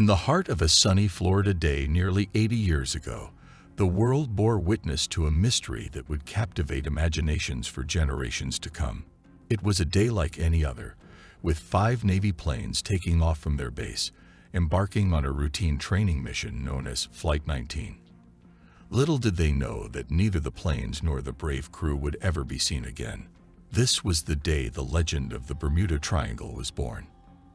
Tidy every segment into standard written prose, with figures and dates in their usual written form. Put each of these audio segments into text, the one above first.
In the heart of a sunny Florida day nearly 80 years ago, the world bore witness to a mystery that would captivate imaginations for generations to come. It was a day like any other, with 5 Navy planes taking off from their base, embarking on a routine training mission known as Flight 19. Little did they know that neither the planes nor the brave crew would ever be seen again. This was the day the legend of the Bermuda Triangle was born.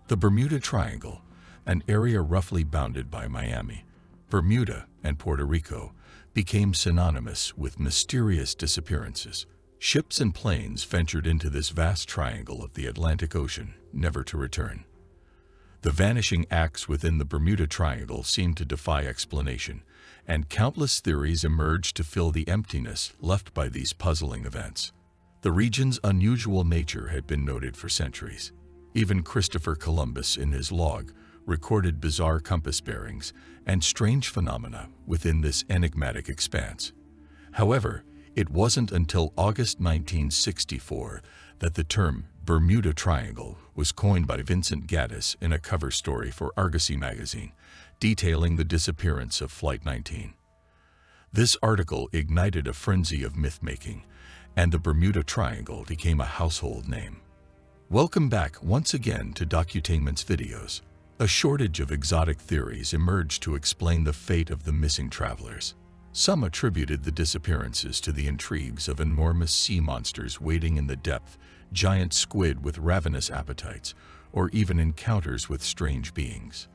The Bermuda Triangle, an area roughly bounded by Miami, Bermuda, and Puerto Rico, became synonymous with mysterious disappearances. Ships and planes ventured into this vast triangle of the Atlantic Ocean, never to return. The vanishing acts within the Bermuda Triangle seemed to defy explanation, and countless theories emerged to fill the emptiness left by these puzzling events. The region's unusual nature had been noted for centuries. Even Christopher Columbus, in his log, recorded bizarre compass bearings and strange phenomena within this enigmatic expanse. However, it wasn't until August 1964 that the term Bermuda Triangle was coined by Vincent Gaddis in a cover story for Argosy magazine, detailing the disappearance of Flight 19. This article ignited a frenzy of myth-making, and the Bermuda Triangle became a household name. Welcome back once again to Docutainment's videos. A shortage of exotic theories emerged to explain the fate of the missing travelers. Some attributed the disappearances to the intrigues of enormous sea monsters waiting in the depth, giant squid with ravenous appetites, or even encounters with strange beings.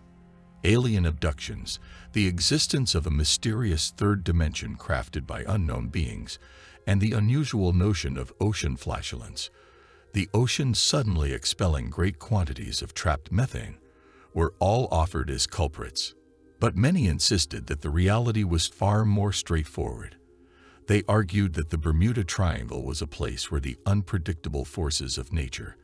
Alien abductions, the existence of a mysterious third dimension crafted by unknown beings, and the unusual notion of ocean flatulence, the ocean suddenly expelling great quantities of trapped methane, were all offered as culprits. But many insisted that the reality was far more straightforward. They argued that the Bermuda Triangle was a place where the unpredictable forces of nature,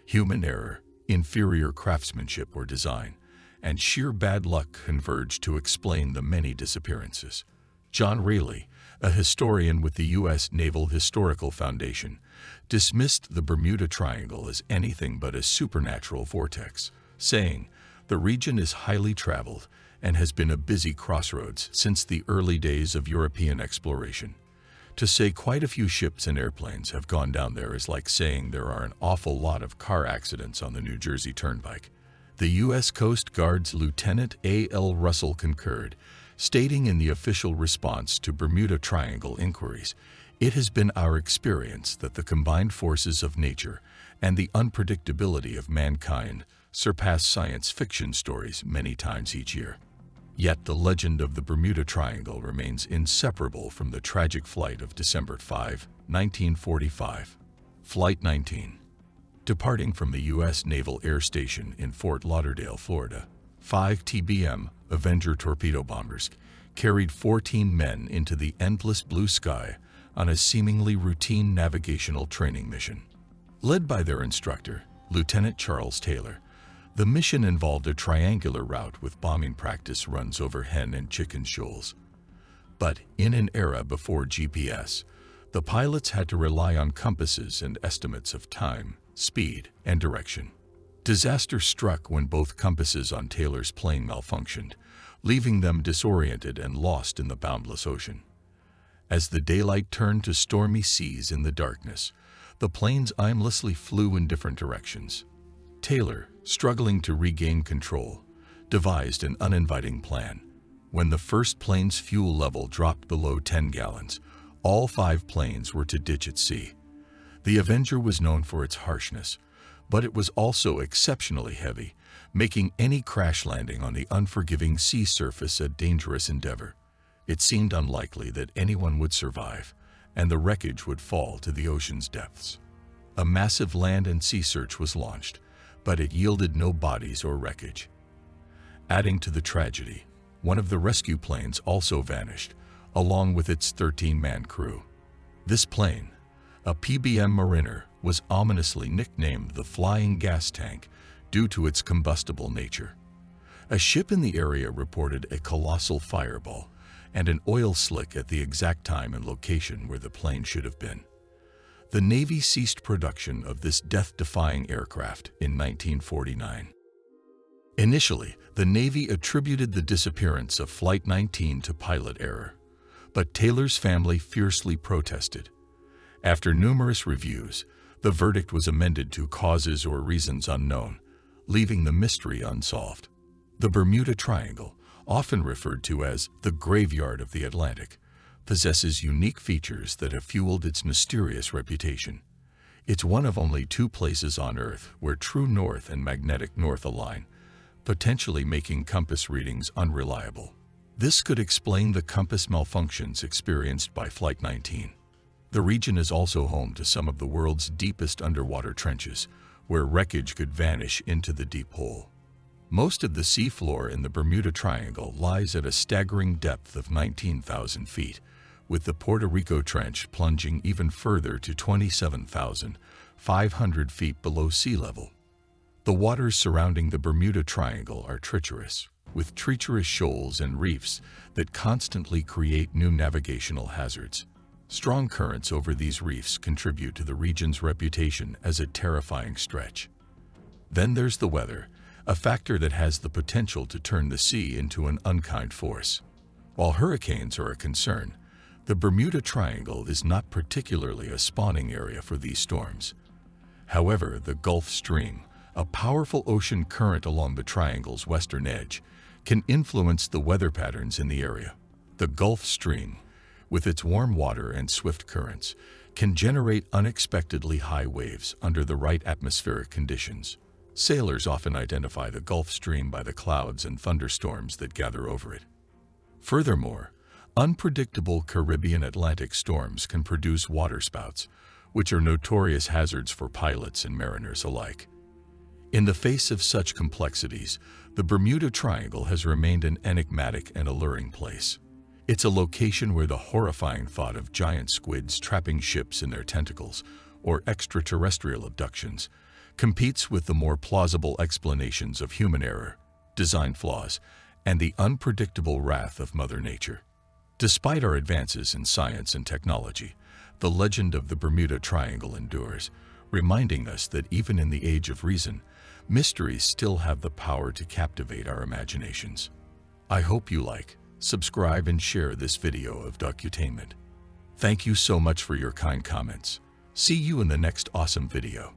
human error, inferior craftsmanship or design, and sheer bad luck converged to explain the many disappearances. John Rayleigh, a historian with the U.S. Naval Historical Foundation, dismissed the Bermuda Triangle as anything but a supernatural vortex, saying, "The region is highly traveled and has been a busy crossroads since the early days of European exploration. To say quite a few ships and airplanes have gone down there is like saying there are an awful lot of car accidents on the New Jersey Turnpike." The U.S. Coast Guard's Lieutenant A.L. Russell concurred, stating in the official response to Bermuda Triangle inquiries, "It has been our experience that the combined forces of nature and the unpredictability of mankind surpass science fiction stories many times each year." Yet the legend of the Bermuda Triangle remains inseparable from the tragic flight of December 5, 1945. Flight 19. Departing from the U.S. Naval Air Station in Fort Lauderdale, Florida, 5 TBM Avenger torpedo bombers carried 14 men into the endless blue sky on a seemingly routine navigational training mission. Led by their instructor, Lieutenant Charles Taylor, the mission involved a triangular route with bombing practice runs over hen and chicken shoals. But in an era before GPS, the pilots had to rely on compasses and estimates of time, speed, and direction. Disaster struck when both compasses on Taylor's plane malfunctioned, leaving them disoriented and lost in the boundless ocean. As the daylight turned to stormy seas in the darkness, the planes aimlessly flew in different directions. Taylor, struggling to regain control, devised an uninviting plan. When the first plane's fuel level dropped below 10 gallons, all 5 planes were to ditch at sea. The Avenger was known for its harshness, but it was also exceptionally heavy, making any crash landing on the unforgiving sea surface a dangerous endeavor. It seemed unlikely that anyone would survive, and the wreckage would fall to the ocean's depths. A massive land and sea search was launched, but it yielded no bodies or wreckage. Adding to the tragedy, one of the rescue planes also vanished, along with its 13-man crew. This plane, a PBM Mariner, was ominously nicknamed the Flying Gas Tank due to its combustible nature. A ship in the area reported a colossal fireball and an oil slick at the exact time and location where the plane should have been. The Navy ceased production of this death-defying aircraft in 1949. Initially, the Navy attributed the disappearance of Flight 19 to pilot error, but Taylor's family fiercely protested. After numerous reviews, the verdict was amended to causes or reasons unknown, leaving the mystery unsolved. The Bermuda Triangle, often referred to as the graveyard of the Atlantic, possesses unique features that have fueled its mysterious reputation. It's one of only two places on Earth where true north and magnetic north align, potentially making compass readings unreliable. This could explain the compass malfunctions experienced by Flight 19. The region is also home to some of the world's deepest underwater trenches, where wreckage could vanish into the deep hole. Most of the seafloor in the Bermuda Triangle lies at a staggering depth of 19,000 feet, with the Puerto Rico Trench plunging even further to 27,500 feet below sea level. The waters surrounding the Bermuda Triangle are treacherous, with treacherous shoals and reefs that constantly create new navigational hazards. Strong currents over these reefs contribute to the region's reputation as a terrifying stretch. Then there's the weather, a factor that has the potential to turn the sea into an unkind force. While hurricanes are a concern, the Bermuda Triangle is not particularly a spawning area for these storms. However, the Gulf Stream, a powerful ocean current along the triangle's western edge, can influence the weather patterns in the area. The Gulf Stream, with its warm water and swift currents, can generate unexpectedly high waves under the right atmospheric conditions. Sailors often identify the Gulf Stream by the clouds and thunderstorms that gather over it. Furthermore, unpredictable Caribbean Atlantic storms can produce waterspouts, which are notorious hazards for pilots and mariners alike. In the face of such complexities, the Bermuda Triangle has remained an enigmatic and alluring place. It's a location where the horrifying thought of giant squids trapping ships in their tentacles, or extraterrestrial abductions, competes with the more plausible explanations of human error, design flaws, and the unpredictable wrath of Mother Nature. Despite our advances in science and technology, the legend of the Bermuda Triangle endures, reminding us that even in the age of reason, mysteries still have the power to captivate our imaginations. I hope you like, subscribe, and share this video of Docutainment. Thank you so much for your kind comments. See you in the next awesome video.